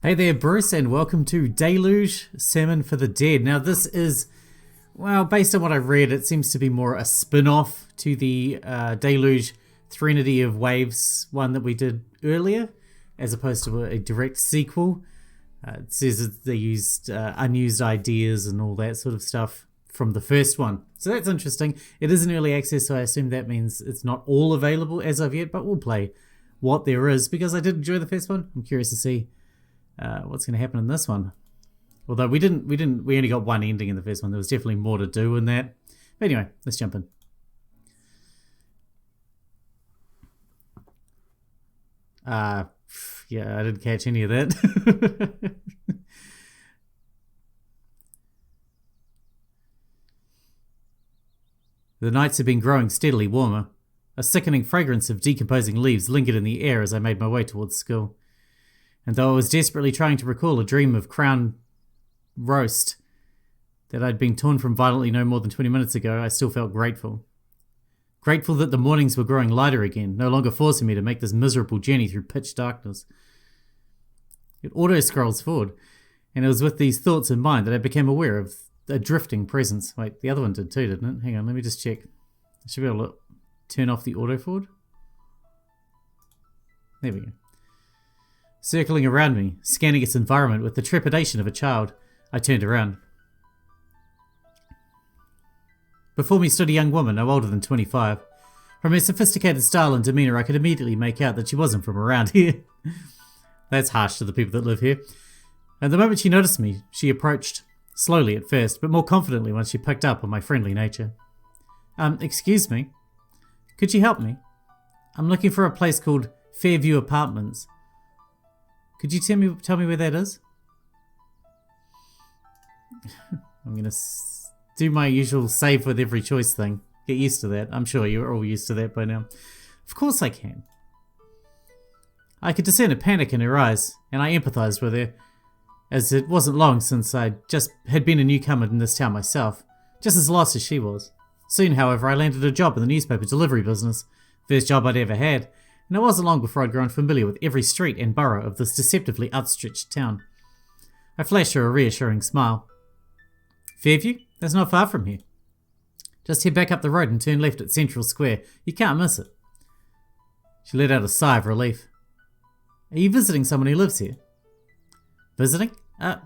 Hey there, Bruce, and welcome to Deluge, Sermon for the Dead. Now, this is, well, based on what I read, it seems to be more a spin-off to the Deluge Threnody of Waves one that we did earlier, as opposed to a direct sequel. It says that they used unused ideas and all that sort of stuff from the first one. So that's interesting. It is an early access, so I assume that means it's not all available as of yet, but we'll play what there is, because I did enjoy the first one. I'm curious to see what's going to happen in this one. Although we only got one ending in the first one. There was definitely more to do in that. But anyway, let's jump in. Yeah, I didn't catch any of that. The nights had been growing steadily warmer. A sickening fragrance of decomposing leaves lingered in the air as I made my way towards school. And though I was desperately trying to recall a dream of crown roast that I'd been torn from violently no more than 20 minutes ago, I still felt grateful. Grateful that the mornings were growing lighter again, no longer forcing me to make this miserable journey through pitch darkness. It auto-scrolls forward, and it was with these thoughts in mind that I became aware of a drifting presence. Wait, the other one did too, didn't it? Hang on, let me just check. I should be able to turn off the auto-forward. There we go. Circling around me, scanning its environment with the trepidation of a child, I turned around. Before me stood a young woman no older than 25. From her sophisticated style and demeanour, I could immediately make out that she wasn't from around here. That's harsh to the people that live here. And the moment she noticed me, she approached, slowly at first, but more confidently once she picked up on my friendly nature. Excuse me. Could you help me? I'm looking for a place called Fairview Apartments. Could you tell me where that is? I'm going to do my usual save with every choice thing. Get used to that. I'm sure you're all used to that by now. Of course I can. I could discern a panic in her eyes, and I empathized with her, as it wasn't long since I just had been a newcomer in this town myself, just as lost as she was. Soon, however, I landed a job in the newspaper delivery business, first job I'd ever had, and it wasn't long before I'd grown familiar with every street and borough of this deceptively outstretched town. I flashed her a reassuring smile. Fairview? That's not far from here. Just head back up the road and turn left at Central Square. You can't miss it. She let out a sigh of relief. Are you visiting someone who lives here? Visiting?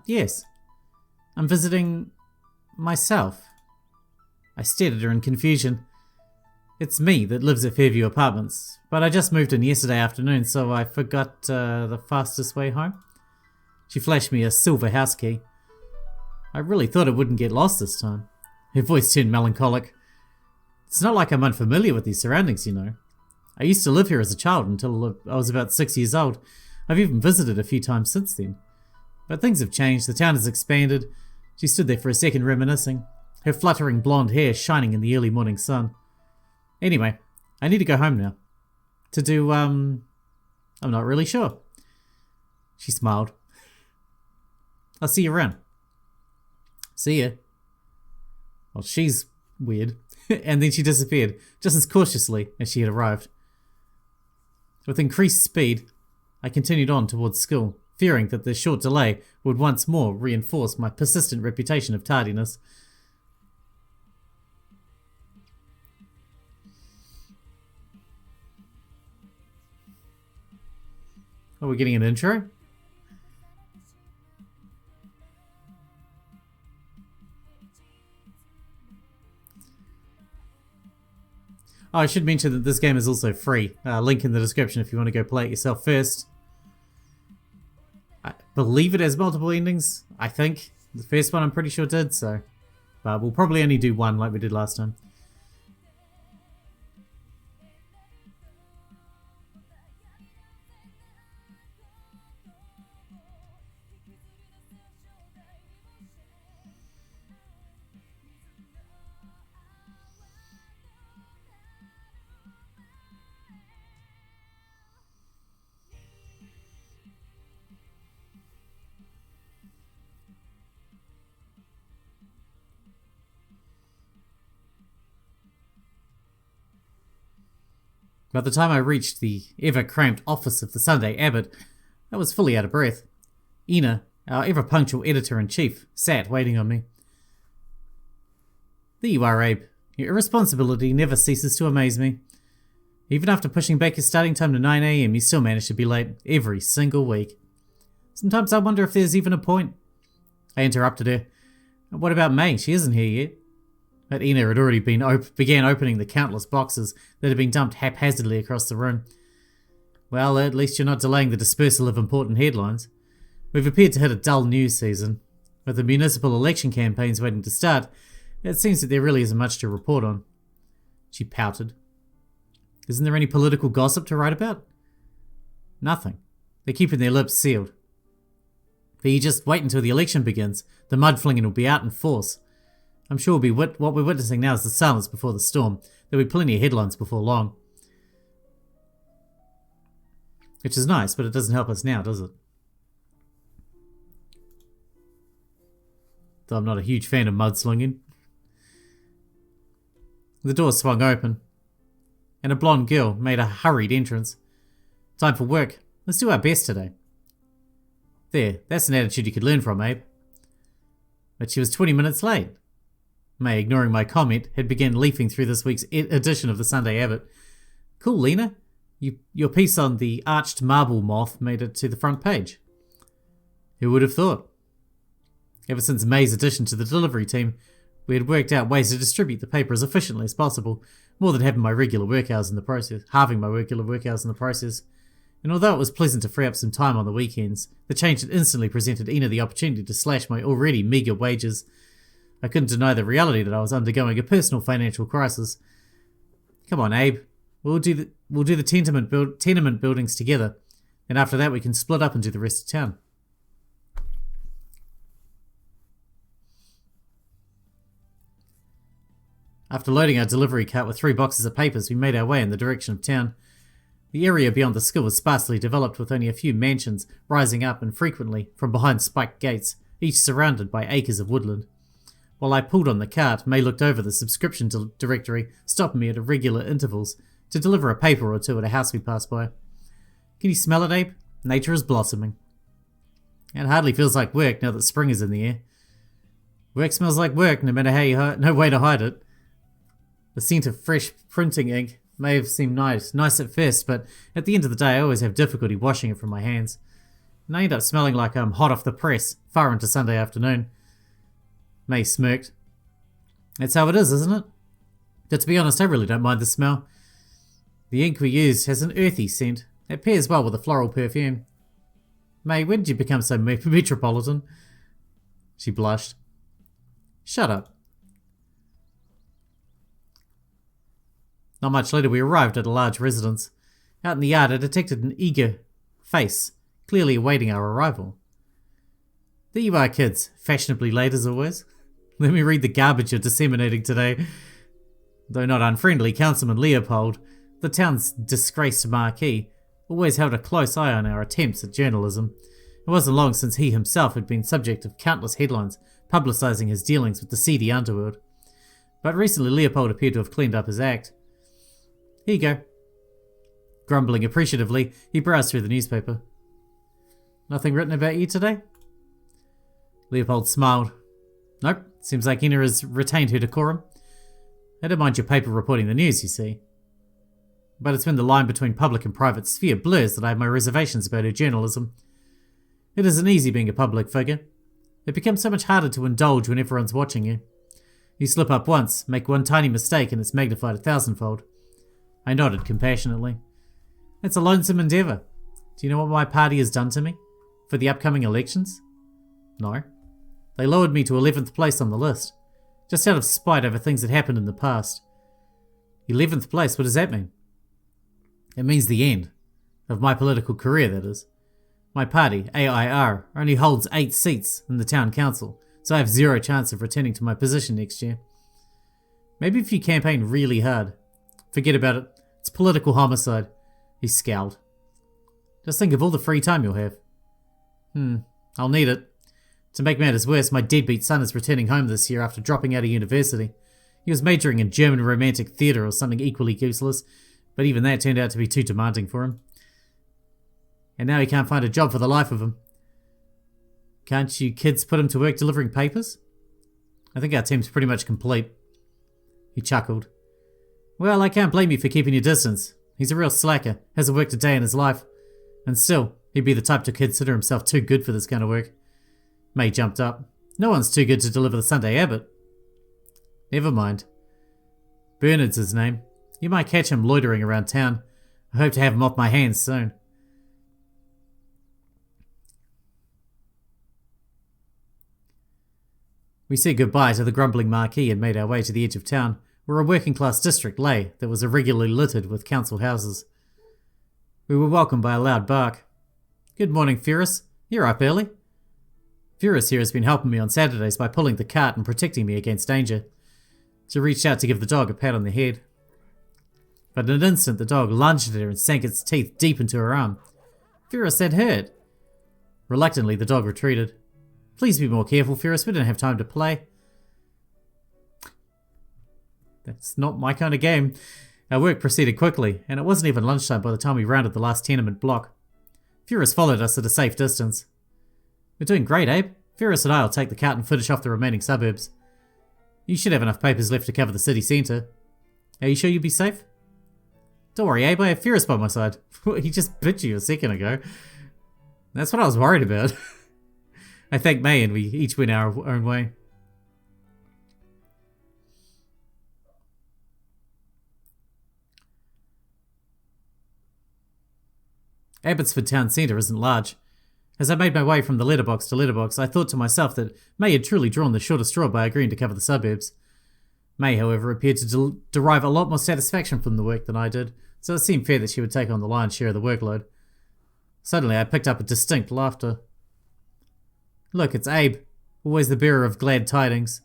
Yes. I'm visiting myself. I stared at her in confusion. It's me that lives at Fairview Apartments, but I just moved in yesterday afternoon, so I forgot the fastest way home. She flashed me a silver house key. I really thought it wouldn't get lost this time. Her voice turned melancholic. It's not like I'm unfamiliar with these surroundings, you know. I used to live here as a child until I was about 6 years old. I've even visited a few times since then. But things have changed. The town has expanded. She stood there for a second reminiscing, her fluttering blonde hair shining in the early morning sun. Anyway, I need to go home now. To do, I'm not really sure. She smiled. I'll see you around. See ya. Well, she's weird. And then she disappeared, just as cautiously as she had arrived. With increased speed, I continued on towards school, fearing that the short delay would once more reinforce my persistent reputation of tardiness. Are we getting an intro? Oh, I should mention that this game is also free. Link in the description if you want to go play it yourself first. I believe it has multiple endings, I think. The first one I'm pretty sure did, so. But we'll probably only do one like we did last time. By the time I reached the ever-cramped office of the Sunday Abbot, I was fully out of breath. Ina, our ever-punctual editor-in-chief, sat waiting on me. There you are, Abe. Your irresponsibility never ceases to amaze me. Even after pushing back your starting time to 9 AM, you still manage to be late every single week. Sometimes I wonder if there's even a point. I interrupted her. What about May? She isn't here yet. But Ina had already began opening the countless boxes that had been dumped haphazardly across the room. Well, at least you're not delaying the dispersal of important headlines. We've appeared to hit a dull news season. With the municipal election campaigns waiting to start, it seems that there really isn't much to report on. She pouted. Isn't there any political gossip to write about? Nothing. They're keeping their lips sealed. But you just wait until the election begins. The mud-flinging will be out in force. I'm sure what we're witnessing now is the silence before the storm. There'll be plenty of headlines before long. Which is nice, but it doesn't help us now, does it? Though I'm not a huge fan of mudslinging. The door swung open, and a blonde girl made a hurried entrance. Time for work. Let's do our best today. There, that's an attitude you could learn from, Abe. But she was 20 minutes late. May, ignoring my comment, had begun leafing through this week's edition of the Sunday Abbot. Cool, Lena. Your piece on the arched marble moth made it to the front page. Who would have thought? Ever since May's addition to the delivery team, we had worked out ways to distribute the paper as efficiently as possible, more than halving my regular work hours in the process. And although it was pleasant to free up some time on the weekends, the change had instantly presented Ina the opportunity to slash my already meagre wages. I couldn't deny the reality that I was undergoing a personal financial crisis. Come on, Abe. We'll do the tenement buildings together, and after that we can split up and do the rest of town. After loading our delivery cart with 3 boxes of papers, we made our way in the direction of town. The area beyond the school was sparsely developed, with only a few mansions rising up and frequently from behind spiked gates, each surrounded by acres of woodland. While I pulled on the cart, May looked over the subscription directory, stopping me at irregular intervals to deliver a paper or two at a house we passed by. Can you smell it, Abe? Nature is blossoming. It hardly feels like work now that spring is in the air. Work smells like work, no matter how no way to hide it. The scent of fresh printing ink may have seemed nice at first, but at the end of the day I always have difficulty washing it from my hands. And I end up smelling like I'm hot off the press, far into Sunday afternoon. May smirked. That's how it is, isn't it? But to be honest, I really don't mind the smell. The ink we used has an earthy scent. It pairs well with a floral perfume. May, when did you become so metropolitan? She blushed. Shut up. Not much later we arrived at a large residence. Out in the yard I detected an eager face, clearly awaiting our arrival. There you are, kids, fashionably late as always. Let me read the garbage you're disseminating today. Though not unfriendly, Councilman Leopold, the town's disgraced marquis, always held a close eye on our attempts at journalism. It wasn't long since he himself had been subject of countless headlines publicising his dealings with the seedy underworld. But recently Leopold appeared to have cleaned up his act. Here you go. Grumbling appreciatively, he browsed through the newspaper. Nothing written about you today? Leopold smiled. Nope, seems like Ina has retained her decorum. I don't mind your paper reporting the news, you see. But it's when the line between public and private sphere blurs that I have my reservations about her journalism. It isn't easy being a public figure. It becomes so much harder to indulge when everyone's watching you. You slip up once, make one tiny mistake, and it's magnified 1,000-fold. I nodded compassionately. It's a lonesome endeavour. Do you know what my party has done to me? For the upcoming elections? No. They lowered me to 11th place on the list, just out of spite over things that happened in the past. 11th place, what does that mean? It means the end. Of my political career, that is. My party, AIR, only holds 8 seats in the town council, so I have 0 chance of returning to my position next year. Maybe if you campaign really hard. Forget about it. It's political homicide. He scowled. Just think of all the free time you'll have. I'll need it. To make matters worse, my deadbeat son is returning home this year after dropping out of university. He was majoring in German romantic theatre or something equally useless, but even that turned out to be too demanding for him. And now he can't find a job for the life of him. Can't you kids put him to work delivering papers? I think our team's pretty much complete. He chuckled. Well, I can't blame you for keeping your distance. He's a real slacker, hasn't worked a day in his life. And still, he'd be the type to consider himself too good for this kind of work. May jumped up. No one's too good to deliver the Sunday Abbott. Never mind. Bernard's his name. You might catch him loitering around town. I hope to have him off my hands soon. We said goodbye to the grumbling marquee and made our way to the edge of town, where a working-class district lay that was irregularly littered with council houses. We were welcomed by a loud bark. Good morning, Ferris. You're up early. Ferris here has been helping me on Saturdays by pulling the cart and protecting me against danger. She reached out to give the dog a pat on the head. But in an instant, the dog lunged at her and sank its teeth deep into her arm. Ferris, that hurt. Reluctantly, the dog retreated. Please be more careful, Ferris. We don't have time to play. That's not my kind of game. Our work proceeded quickly, and it wasn't even lunchtime by the time we rounded the last tenement block. Ferris followed us at a safe distance. We're doing great, Abe. Ferris and I will take the cart and finish off the remaining suburbs. You should have enough papers left to cover the city centre. Are you sure you'll be safe? Don't worry, Abe. I have Ferris by my side. He just bit you a second ago. That's what I was worried about. I thanked May and we each went our own way. Abbotsford town centre isn't large. As I made my way from the letterbox to letterbox, I thought to myself that May had truly drawn the shortest straw by agreeing to cover the suburbs. May, however, appeared to derive a lot more satisfaction from the work than I did, so it seemed fair that she would take on the lion's share of the workload. Suddenly, I picked up a distinct laughter. Look, it's Abe, always the bearer of glad tidings.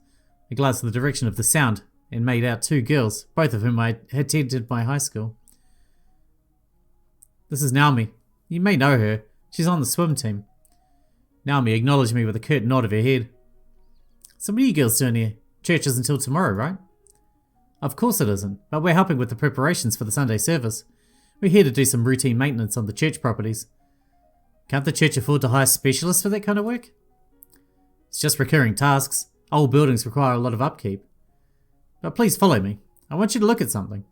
I glanced in the direction of the sound and made out two girls, both of whom I had attended my high school. This is Naomi. You may know her. She's on the swim team. Naomi acknowledged me with a curt nod of her head. So what are you girls doing here? Church isn't until tomorrow, right? Of course it isn't, but we're helping with the preparations for the Sunday service. We're here to do some routine maintenance on the church properties. Can't the church afford to hire specialists for that kind of work? It's just recurring tasks. Old buildings require a lot of upkeep. But please follow me. I want you to look at something.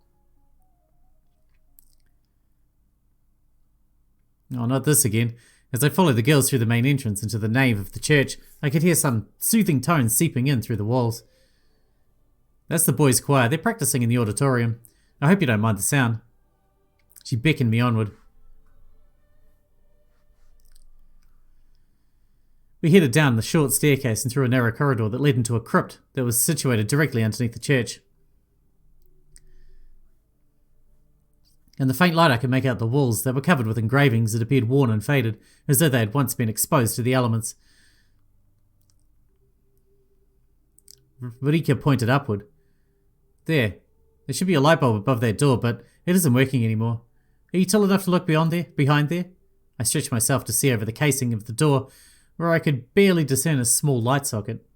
Oh, not this again. As I followed the girls through the main entrance into the nave of the church, I could hear some soothing tones seeping in through the walls. That's the boys' choir. They're practicing in the auditorium. I hope you don't mind the sound. She beckoned me onward. We headed down the short staircase and through a narrow corridor that led into a crypt that was situated directly underneath the church. In the faint light I could make out the walls that were covered with engravings that appeared worn and faded, as though they had once been exposed to the elements. Rika pointed upward. There should be a light bulb above that door, but it isn't working anymore. Are you tall enough to look behind there? I stretched myself to see over the casing of the door, where I could barely discern a small light socket.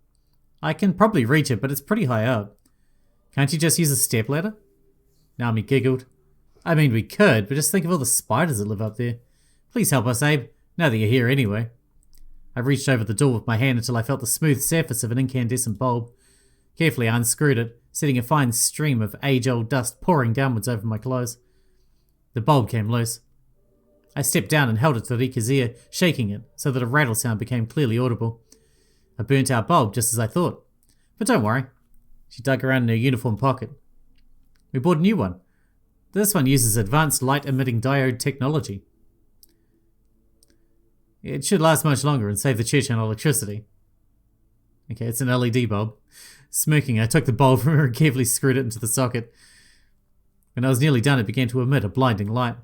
I can probably reach it, but it's pretty high up. Can't you just use a stepladder? Naomi giggled. I mean, we could, but just think of all the spiders that live up there. Please help us, Abe, now that you're here anyway. I reached over the door with my hand until I felt the smooth surface of an incandescent bulb. Carefully I unscrewed it, setting a fine stream of age-old dust pouring downwards over my clothes. The bulb came loose. I stepped down and held it to Rika's ear, shaking it so that a rattle sound became clearly audible. A burnt-out bulb, just as I thought. But don't worry. She dug around in her uniform pocket. We bought a new one. This one uses advanced light-emitting diode technology. It should last much longer and save the church on electricity. Okay, it's an LED bulb. Smirking, I took the bulb from her and carefully screwed it into the socket. When I was nearly done, it began to emit a blinding light.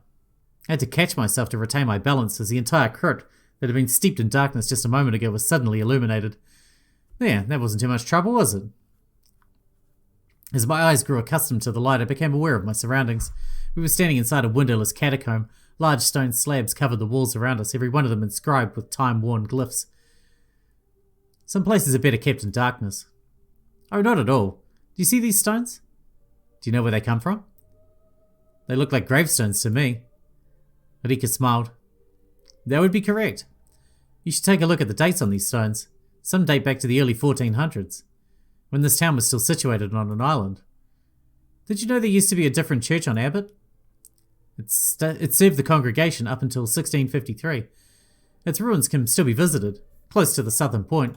I had to catch myself to retain my balance as the entire crypt that had been steeped in darkness just a moment ago was suddenly illuminated. There, that wasn't too much trouble, was it? As my eyes grew accustomed to the light, I became aware of my surroundings. We were standing inside a windowless catacomb. Large stone slabs covered the walls around us, every one of them inscribed with time-worn glyphs. Some places are better kept in darkness. Oh, not at all. Do you see these stones? Do you know where they come from? They look like gravestones to me. Rika smiled. That would be correct. You should take a look at the dates on these stones. Some date back to the early 1400s, when this town was still situated on an island. Did you know there used to be a different church on Abbott? It served the congregation up until 1653. Its ruins can still be visited, close to the southern point.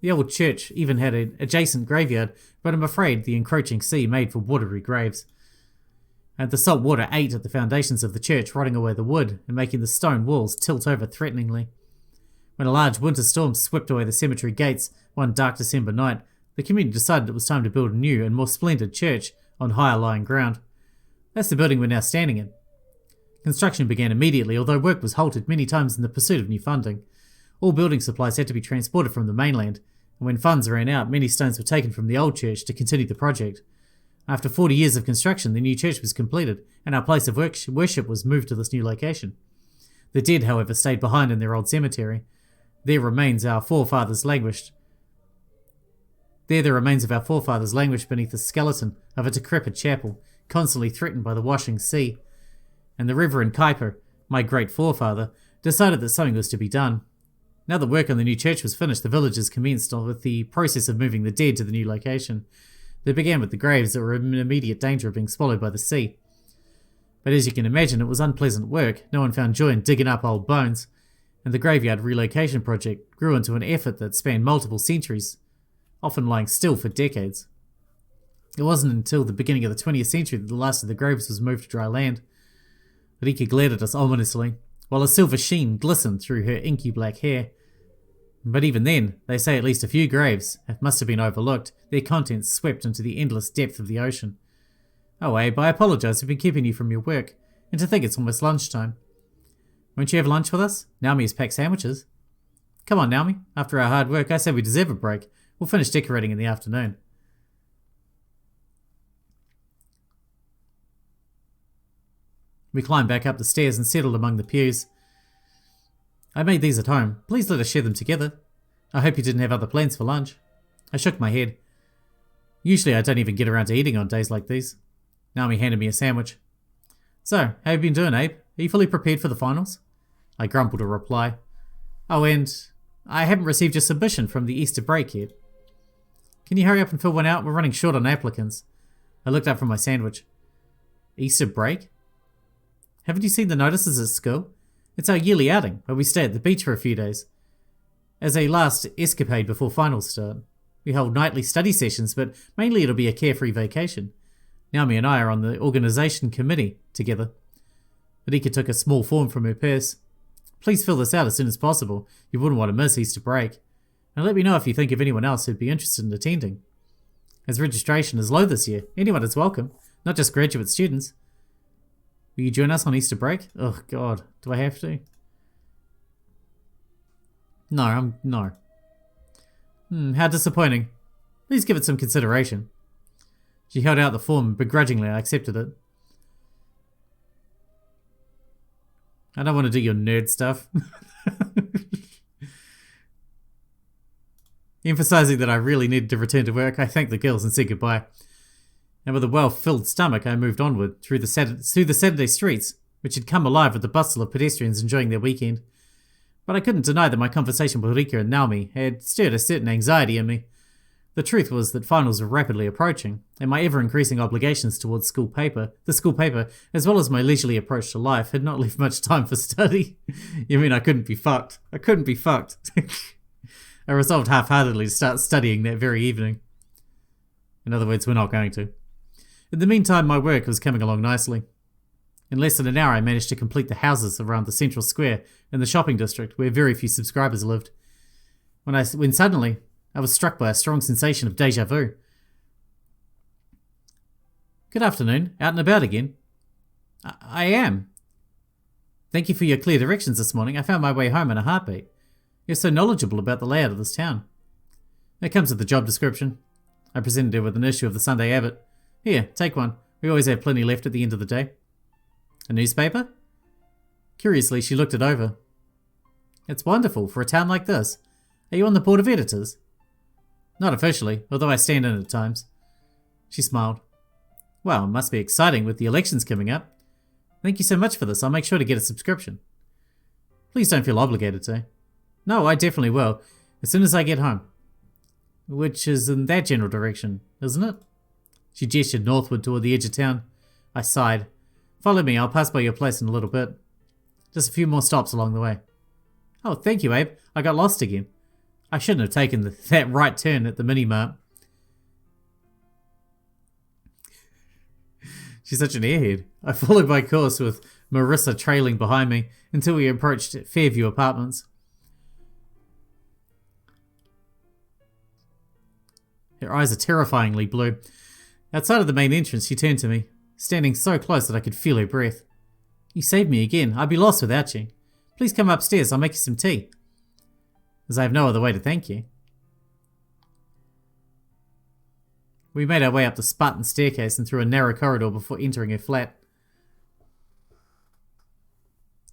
The old church even had an adjacent graveyard, but I'm afraid the encroaching sea made for watery graves. And the salt water ate at the foundations of the church, rotting away the wood and making the stone walls tilt over threateningly. When a large winter storm swept away the cemetery gates one dark December night, the community decided it was time to build a new and more splendid church on higher lying ground. That's the building we're now standing in. Construction began immediately, although work was halted many times in the pursuit of new funding. All building supplies had to be transported from the mainland, and when funds ran out, many stones were taken from the old church to continue the project. After 40 years of construction, the new church was completed, and our place of worship was moved to this new location. The dead, however, stayed behind in their old cemetery. There the remains of our forefathers languished beneath the skeleton of a decrepit chapel, constantly threatened by the washing sea. And the Reverend Kuiper, my great forefather, decided that something was to be done. Now that work on the new church was finished, the villagers commenced with the process of moving the dead to the new location. They began with the graves that were in immediate danger of being swallowed by the sea. But as you can imagine, it was unpleasant work. No one found joy in digging up old bones, and the graveyard relocation project grew into an effort that spanned multiple centuries, often lying still for decades. It wasn't until the beginning of the 20th century that the last of the graves was moved to dry land. Rika glared at us ominously, while a silver sheen glistened through her inky black hair. But even then, they say at least a few graves must have been overlooked, their contents swept into the endless depth of the ocean. Oh, Abe, I apologize for been keeping you from your work, and to think it's almost lunchtime. Won't you have lunch with us? Naomi has packed sandwiches. Come on, Naomi. After our hard work, I say we deserve a break. We'll finish decorating in the afternoon. We climbed back up the stairs and settled among the pews. I made these at home. Please let us share them together. I hope you didn't have other plans for lunch. I shook my head. Usually I don't even get around to eating on days like these. Naomi handed me a sandwich. So, how have you been doing, Abe? Are you fully prepared for the finals? I grumbled a reply. Oh, and I haven't received your submission from the Easter break yet. Can you hurry up and fill one out? We're running short on applicants. I looked up from my sandwich. Easter break? Haven't you seen the notices at school? It's our yearly outing, where we stay at the beach for a few days. As a last escapade before finals start. We hold nightly study sessions, but mainly it'll be a carefree vacation. Naomi and I are on the organisation committee together. Rika took a small form from her purse. Please fill this out as soon as possible. You wouldn't want to miss Easter break. And let me know if you think of anyone else who'd be interested in attending. As registration is low this year, anyone is welcome, not just graduate students. Will you join us on Easter break? Oh, God. Do I have to? No. How disappointing. Please give it some consideration. She held out the form and begrudgingly I accepted it. I don't want to do your nerd stuff. Emphasizing that I really needed to return to work, I thanked the girls and said goodbye. And with a well-filled stomach, I moved onward through the Saturday streets, which had come alive with the bustle of pedestrians enjoying their weekend. But I couldn't deny that my conversation with Rika and Naomi had stirred a certain anxiety in me. The truth was that finals were rapidly approaching, and my ever-increasing obligations towards the school paper, as well as my leisurely approach to life, had not left much time for study. You mean I couldn't be fucked? I couldn't be fucked. I resolved half-heartedly to start studying that very evening. In other words, we're not going to. In the meantime, my work was coming along nicely. In less than an hour, I managed to complete the houses around the central square in the shopping district where very few subscribers lived. When suddenly, I was struck by a strong sensation of déjà vu. Good afternoon. Out and about again? I am. Thank you for your clear directions this morning. I found my way home in a heartbeat. You're so knowledgeable about the layout of this town. That comes with the job description. I presented her with an issue of the Sunday Abbot. Here, take one. We always have plenty left at the end of the day. A newspaper? Curiously, she looked it over. It's wonderful for a town like this. Are you on the board of editors? Not officially, although I stand in at times. She smiled. Well, it must be exciting with the elections coming up. Thank you so much for this. I'll make sure to get a subscription. Please don't feel obligated to. No, I definitely will. As soon as I get home. Which is in that general direction, isn't it? She gestured northward toward the edge of town. I sighed. Follow me, I'll pass by your place in a little bit. Just a few more stops along the way. Oh, thank you, Abe. I got lost again. I shouldn't have taken that right turn at the mini-mart. She's such an airhead. I followed my course with Marissa trailing behind me until we approached Fairview Apartments. Her eyes are terrifyingly blue. Outside of the main entrance, she turned to me, standing so close that I could feel her breath. You saved me again. I'd be lost without you. Please come upstairs. I'll make you some tea. As I have no other way to thank you. We made our way up the Spartan staircase and through a narrow corridor before entering her flat.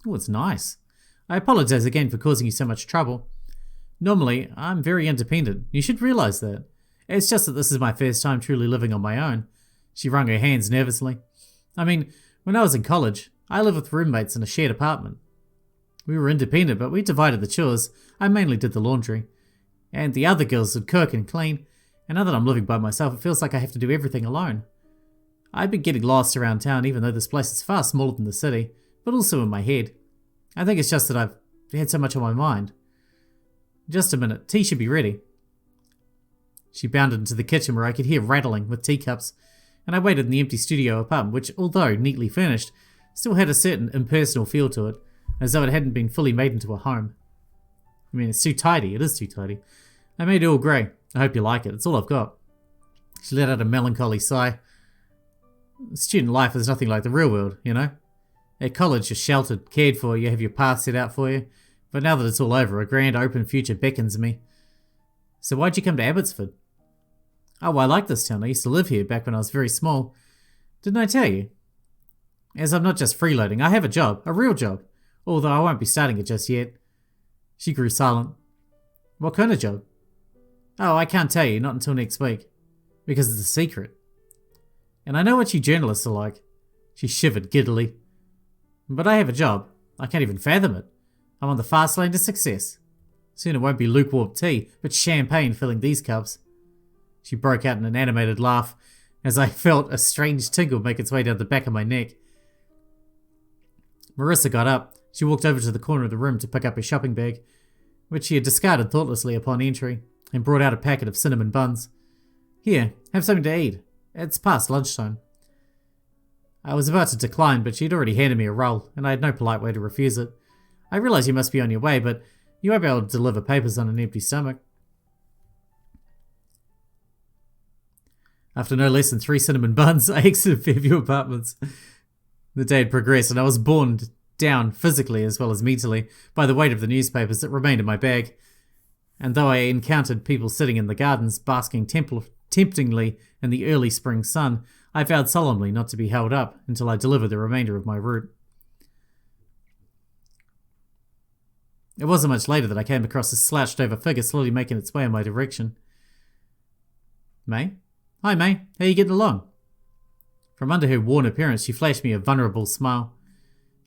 Oh, it's nice. I apologize again for causing you so much trouble. Normally, I'm very independent. You should realize that. It's just that this is my first time truly living on my own. She wrung her hands nervously. I mean, when I was in college, I lived with roommates in a shared apartment. We were independent, but we divided the chores. I mainly did the laundry. And the other girls would cook and clean. And now that I'm living by myself, it feels like I have to do everything alone. I've been getting lost around town, even though this place is far smaller than the city, but also in my head. I think it's just that I've had so much on my mind. Just a minute, tea should be ready. She bounded into the kitchen where I could hear rattling with teacups, and I waited in the empty studio apartment, which, although neatly furnished, still had a certain impersonal feel to it, as though it hadn't been fully made into a home. I mean, it's too tidy. It is too tidy. I made it all grey. I hope you like it. It's all I've got. She let out a melancholy sigh. Student life is nothing like the real world, you know? At college, you're sheltered, cared for, you have your path set out for you. But now that it's all over, a grand open future beckons me. So why'd you come to Abbotsford? Oh, well, I like this town. I used to live here back when I was very small. Didn't I tell you? As I'm not just freeloading, I have a job, a real job. Although I won't be starting it just yet. She grew silent. What kind of job? Oh, I can't tell you, not until next week. Because it's a secret. And I know what you journalists are like. She shivered giddily. But I have a job. I can't even fathom it. I'm on the fast lane to success. Soon it won't be lukewarm tea, but champagne filling these cups. She broke out in an animated laugh, as I felt a strange tingle make its way down the back of my neck. Marissa got up. She walked over to the corner of the room to pick up her shopping bag, which she had discarded thoughtlessly upon entry, and brought out a packet of cinnamon buns. Here, have something to eat. It's past lunchtime. I was about to decline, but she had already handed me a roll, and I had no polite way to refuse it. I realize you must be on your way, but you won't be able to deliver papers on an empty stomach. After no less than 3 cinnamon buns, I exited Fairview Apartments. The day had progressed, and I was borne down physically as well as mentally by the weight of the newspapers that remained in my bag. And though I encountered people sitting in the gardens, basking temptingly in the early spring sun, I vowed solemnly not to be held up until I delivered the remainder of my route. It wasn't much later that I came across a slouched-over figure slowly making its way in my direction. May? Hi, May. How you getting along? From under her worn appearance, she flashed me a vulnerable smile.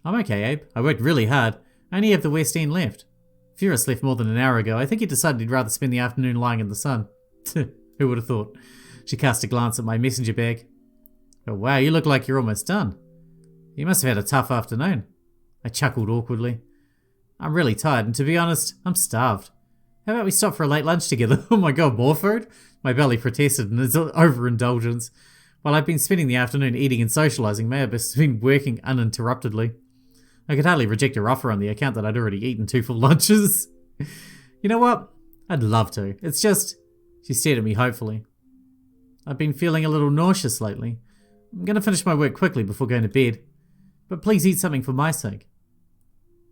I'm okay, Abe. I worked really hard. I only have the West End left. Furious left more than an hour ago. I think he decided he'd rather spend the afternoon lying in the sun. Who would have thought? She cast a glance at my messenger bag. Oh, wow, you look like you're almost done. You must have had a tough afternoon. I chuckled awkwardly. I'm really tired, and to be honest, I'm starved. How about we stop for a late lunch together? Oh my god, more food? My belly protested in its overindulgence. While I've been spending the afternoon eating and socialising, May have been working uninterruptedly. I could hardly reject her offer on the account that I'd already eaten 2 full lunches. You know what? I'd love to. It's just... She stared at me hopefully. I've been feeling a little nauseous lately. I'm going to finish my work quickly before going to bed. But please eat something for my sake.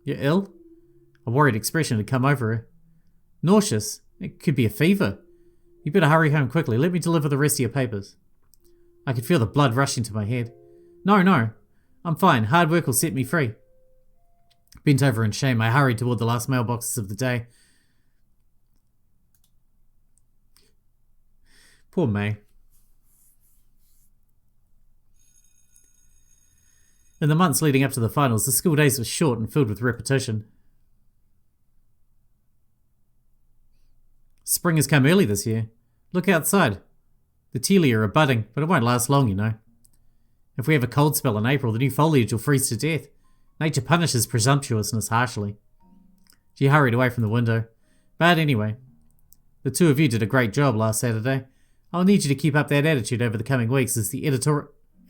You're ill? A worried expression had come over her. Nauseous? It could be a fever. You better hurry home quickly. Let me deliver the rest of your papers. I could feel the blood rushing to my head. No. I'm fine. Hard work will set me free. Bent over in shame, I hurried toward the last mailboxes of the day. Poor May. In the months leading up to the finals, the school days were short and filled with repetition. Spring has come early this year. Look outside. The tilia are budding, but it won't last long, you know. If we have a cold spell in April, the new foliage will freeze to death. Nature punishes presumptuousness harshly. She hurried away from the window. But anyway, the two of you did a great job last Saturday. I'll need you to keep up that attitude over the coming weeks as the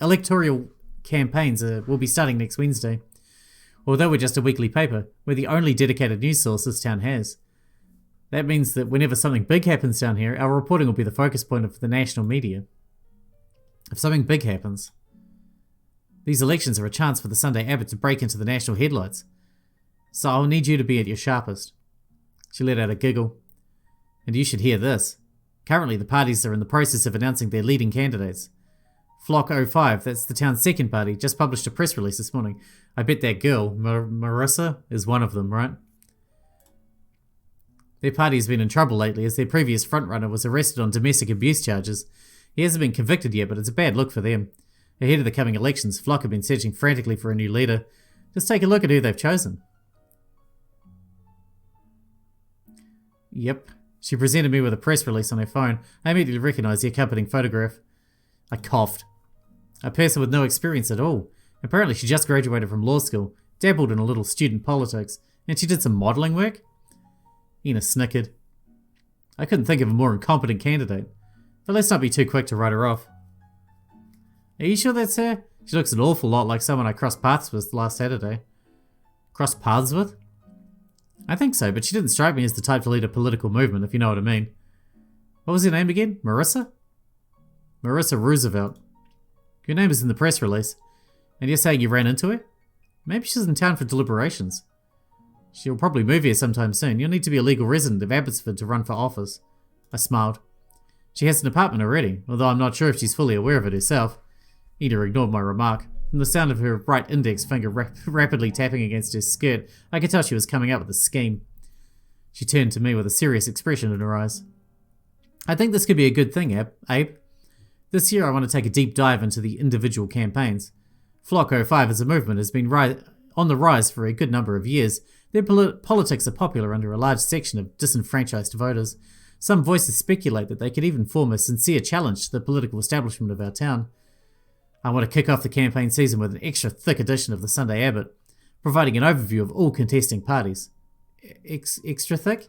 electoral campaigns will be starting next Wednesday. Although we're just a weekly paper, we're the only dedicated news source this town has. That means that whenever something big happens down here, our reporting will be the focus point of the national media. If something big happens, these elections are a chance for the Sunday Abbot to break into the national headlights. So I'll need you to be at your sharpest. She let out a giggle. And you should hear this. Currently, the parties are in the process of announcing their leading candidates. Flock 05, that's the town's second party, just published a press release this morning. I bet that girl, Marissa, is one of them, right? Their party has been in trouble lately as their previous frontrunner was arrested on domestic abuse charges. He hasn't been convicted yet, but it's a bad look for them. Ahead of the coming elections, Flock have been searching frantically for a new leader. Just take a look at who they've chosen. Yep. She presented me with a press release on her phone. I immediately recognized the accompanying photograph. I coughed. A person with no experience at all. Apparently she just graduated from law school, dabbled in a little student politics, and she did some modelling work? Ina snickered. I couldn't think of a more incompetent candidate. But let's not be too quick to write her off. Are you sure that's her? She looks an awful lot like someone I crossed paths with last Saturday. Crossed paths with? I think so, but she didn't strike me as the type to lead a political movement, if you know what I mean. What was her name again? Marissa? Marissa Roosevelt. Your name is in the press release. And you're saying you ran into her? Maybe she's in town for deliberations. She'll probably move here sometime soon. You'll need to be a legal resident of Abbotsford to run for office. I smiled. She has an apartment already, although I'm not sure if she's fully aware of it herself. Ida ignored my remark. From the sound of her right index finger rapidly tapping against her skirt, I could tell she was coming up with a scheme. She turned to me with a serious expression in her eyes. I think this could be a good thing, Abe. This year I want to take a deep dive into the individual campaigns. Flock 05 as a movement has been on the rise for a good number of years. Their politics are popular under a large section of disenfranchised voters. Some voices speculate that they could even form a sincere challenge to the political establishment of our town. I want to kick off the campaign season with an extra thick edition of the Sunday Abbot, providing an overview of all contesting parties. Extra thick?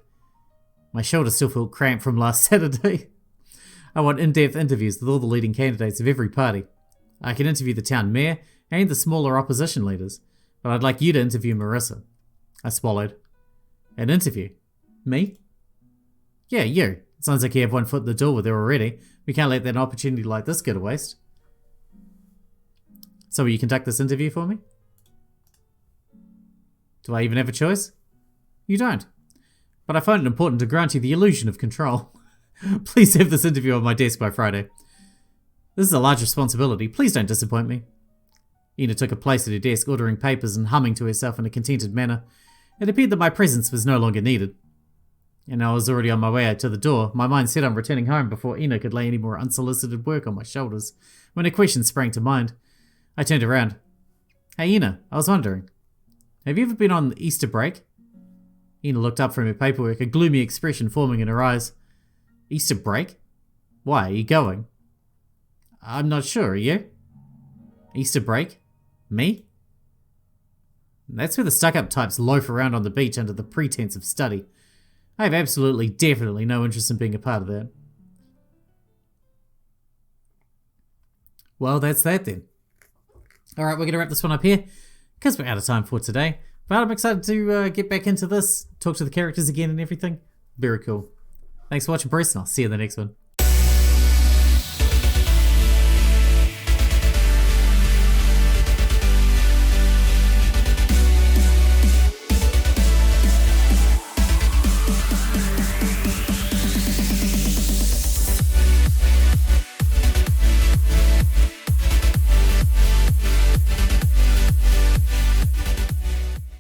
My shoulders still feel cramped from last Saturday. I want in-depth interviews with all the leading candidates of every party. I can interview the town mayor and the smaller opposition leaders, but I'd like you to interview Marissa. I swallowed. An interview? Me? Yeah, you. It sounds like you have one foot in the door with her already. We can't let that opportunity like this go to waste. So will you conduct this interview for me? Do I even have a choice? You don't. But I find it important to grant you the illusion of control. Please have this interview on my desk by Friday. This is a large responsibility. Please don't disappoint me. Ina took a place at her desk, ordering papers and humming to herself in a contented manner. It appeared that my presence was no longer needed. And I was already on my way out to the door, my mind set on returning home before Ina could lay any more unsolicited work on my shoulders, when a question sprang to mind. I turned around. Hey Ina, I was wondering, have you ever been on Easter break? Ina looked up from her paperwork, a gloomy expression forming in her eyes. Easter break? Why, are you going? I'm not sure, are you? Easter break? Me? That's where the stuck-up types loaf around on the beach under the pretense of study. I have absolutely, definitely no interest in being a part of that. Well, that's that then. Alright, we're going to wrap this one up here, because we're out of time for today. But I'm excited to get back into this, talk to the characters again and everything. Very cool. Thanks for watching, Bruce, and I'll see you in the next one.